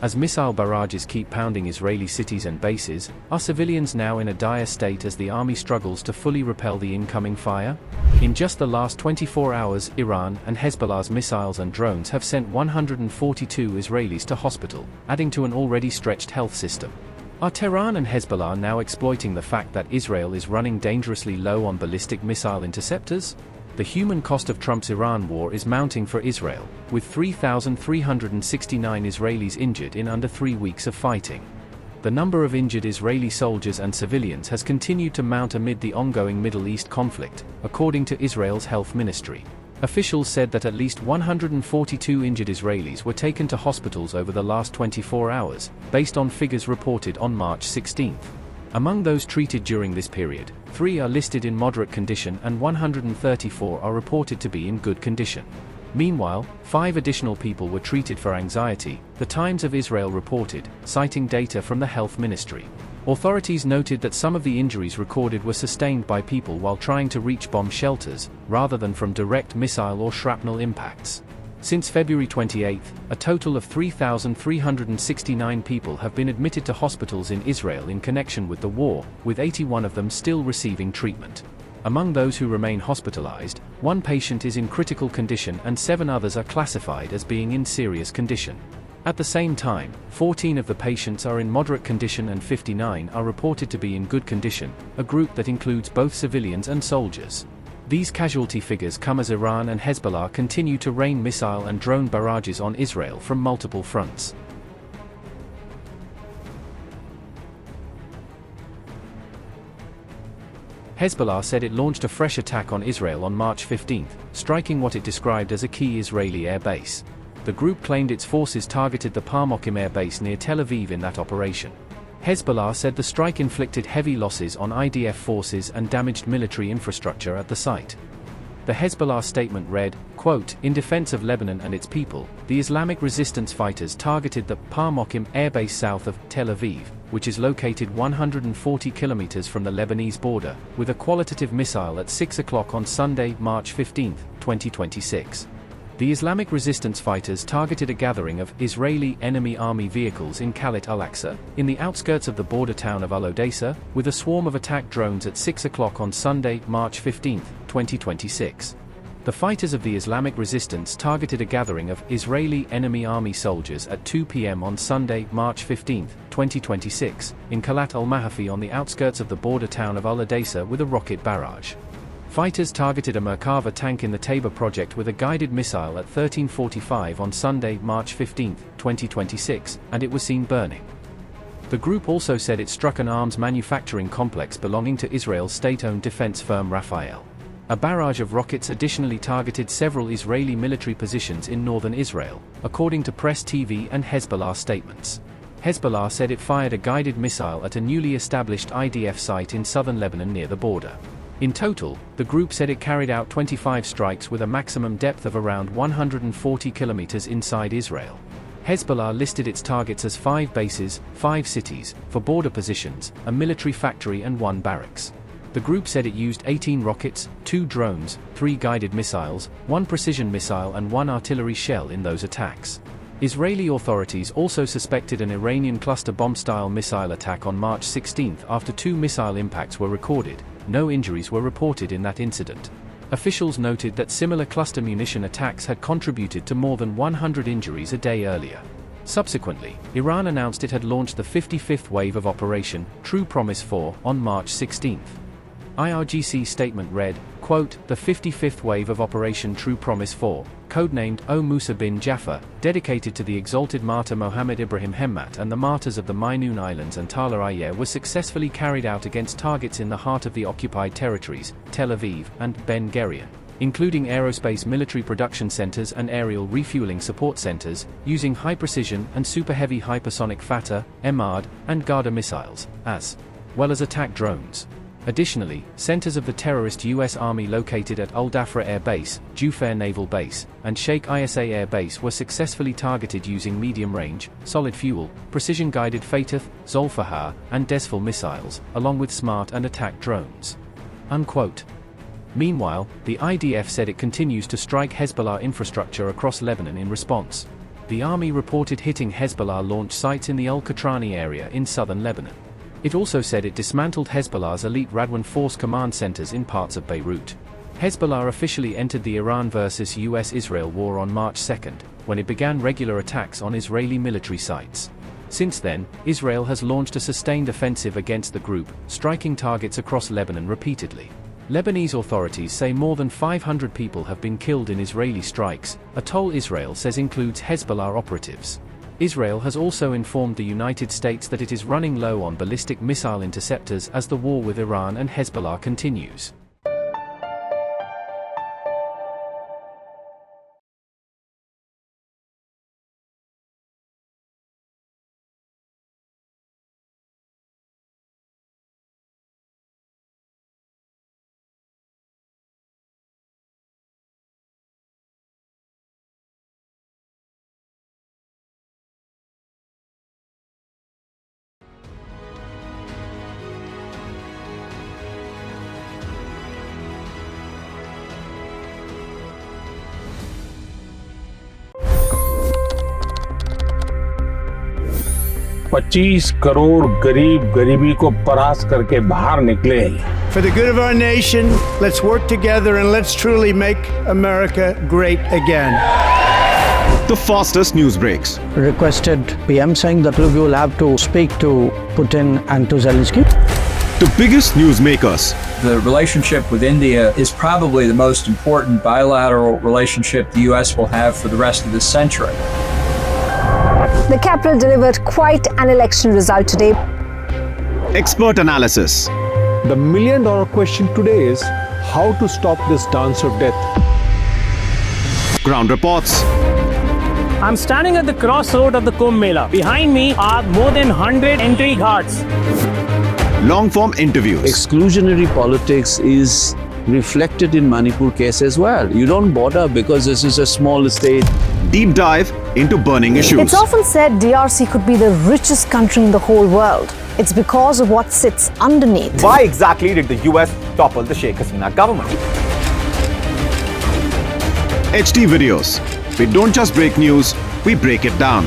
As missile barrages keep pounding Israeli cities and bases, are civilians now in a dire state as the army struggles to fully repel the incoming fire? In just the last 24 hours, Iran and Hezbollah's missiles and drones have sent 142 Israelis to hospital, adding to an already stretched health system. Are Tehran and Hezbollah now exploiting the fact that Israel is running dangerously low on ballistic missile interceptors? The human cost of Trump's Iran war is mounting for Israel, with 3,369 Israelis injured in under 3 weeks of fighting. The number of injured Israeli soldiers and civilians has continued to mount amid the ongoing Middle East conflict, according to Israel's health ministry. Officials said that at least 142 injured Israelis were taken to hospitals over the last 24 hours, based on figures reported on March 16. Among those treated during this period, 3 are listed in moderate condition and 134 are reported to be in good condition. Meanwhile, 5 additional people were treated for anxiety, the Times of Israel reported, citing data from the health ministry. Authorities noted that some of the injuries recorded were sustained by people while trying to reach bomb shelters, rather than from direct missile or shrapnel impacts. Since February 28, a total of 3,369 people have been admitted to hospitals in Israel in connection with the war, with 81 of them still receiving treatment. Among those who remain hospitalized, 1 patient is in critical condition and 7 others are classified as being in serious condition. At the same time, 14 of the patients are in moderate condition and 59 are reported to be in good condition, a group that includes both civilians and soldiers. These casualty figures come as Iran and Hezbollah continue to rain missile and drone barrages on Israel from multiple fronts. Hezbollah said it launched a fresh attack on Israel on March 15, striking what it described as a key Israeli air base. The group claimed its forces targeted the Palmachim Airbase near Tel Aviv in that operation. Hezbollah said the strike inflicted heavy losses on IDF forces and damaged military infrastructure at the site. The Hezbollah statement read, quote, "In defense of Lebanon and its people, the Islamic resistance fighters targeted the Palmachim Airbase south of Tel Aviv, which is located 140 kilometers from the Lebanese border, with a qualitative missile at 6 o'clock on Sunday, March 15, 2026. The Islamic resistance fighters targeted a gathering of Israeli enemy army vehicles in Khalat al-Aqsa, in the outskirts of the border town of Al-Odessa, with a swarm of attack drones at 6 o'clock on Sunday, March 15, 2026. The fighters of the Islamic resistance targeted a gathering of Israeli enemy army soldiers at 2 p.m. on Sunday, March 15, 2026, in Khalat al-Mahafi on the outskirts of the border town of Al-Odessa with a rocket barrage. Fighters targeted a Merkava tank in the Tabor project with a guided missile at 13:45 on Sunday, March 15, 2026, and it was seen burning. The group also said it struck an arms manufacturing complex belonging to Israel's state-owned defense firm Rafael. A barrage of rockets additionally targeted several Israeli military positions in northern Israel, according to Press TV and Hezbollah statements. Hezbollah said it fired a guided missile at a newly established IDF site in southern Lebanon near the border. In total, the group said it carried out 25 strikes with a maximum depth of around 140 kilometers inside Israel. Hezbollah listed its targets as 5 bases, 5 cities, for border positions, a military factory and 1 barracks. The group said it used 18 rockets, 2 drones, 3 guided missiles, 1 precision missile and 1 artillery shell in those attacks. Israeli authorities also suspected an Iranian cluster bomb-style missile attack on March 16 after 2 missile impacts were recorded. No injuries were reported in that incident. Officials noted that similar cluster munition attacks had contributed to more than 100 injuries a day earlier. Subsequently, Iran announced it had launched the 55th wave of Operation True Promise 4 on March 16. IRGC statement read, quote, "The 55th wave of Operation True Promise 4, codenamed O Musa bin Jafar, dedicated to the exalted martyr Mohammed Ibrahim Hemmat and the martyrs of the Mainoun Islands and Tala Ayer, was successfully carried out against targets in the heart of the occupied territories, Tel Aviv and Ben Gurion, including aerospace military production centers and aerial refueling support centers, using high-precision and super-heavy hypersonic Fatah, Emad, and Garda missiles, as well as attack drones. Additionally, centers of the terrorist U.S. Army located at Al-Dafra Air Base, Jufair Naval Base, and Sheikh Isa Air Base were successfully targeted using medium-range, solid-fuel, precision-guided Fatah, Zolfahar, and Desfal missiles, along with smart and attack drones." Unquote. Meanwhile, the IDF said it continues to strike Hezbollah infrastructure across Lebanon in response. the army reported hitting Hezbollah launch sites in the Al-Qatrani area in southern Lebanon. It also said it dismantled Hezbollah's elite Radwan force command centers in parts of Beirut. Hezbollah officially entered the Iran versus US-Israel war on March 2, when it began regular attacks on Israeli military sites. Since then, Israel has launched a sustained offensive against the group, striking targets across Lebanon repeatedly. Lebanese authorities say more than 500 people have been killed in Israeli strikes, a toll Israel says includes Hezbollah operatives. Israel has also informed the United States that it is running low on ballistic missile interceptors as the war with Iran and Hezbollah continues. $25 crore गरीब गरीबी को परास्त करके बाहर निकले। For the good of our nation, let's work together and let's truly make America great again. The fastest news breaks. Requested PM saying that look, you will have to speak to Putin and to Zelensky. The biggest news makers. The relationship with India is probably the most important bilateral relationship the US will have for the rest of this century. The capital delivered quite an election result today. Expert analysis. The million-dollar question today is how to stop this dance of death. Ground reports. I'm standing at the crossroad of the Kumbh Mela. Behind me are more than 100 entry ghats. Long-form interviews. Exclusionary politics is reflected in Manipur case as well. You don't bother because this is a small state. Deep dive into burning issues. It's often said DRC could be the richest country in the whole world. It's because of what sits underneath. Why exactly did the US topple the Sheikh Hasina government? HD videos. We don't just break news, we break it down.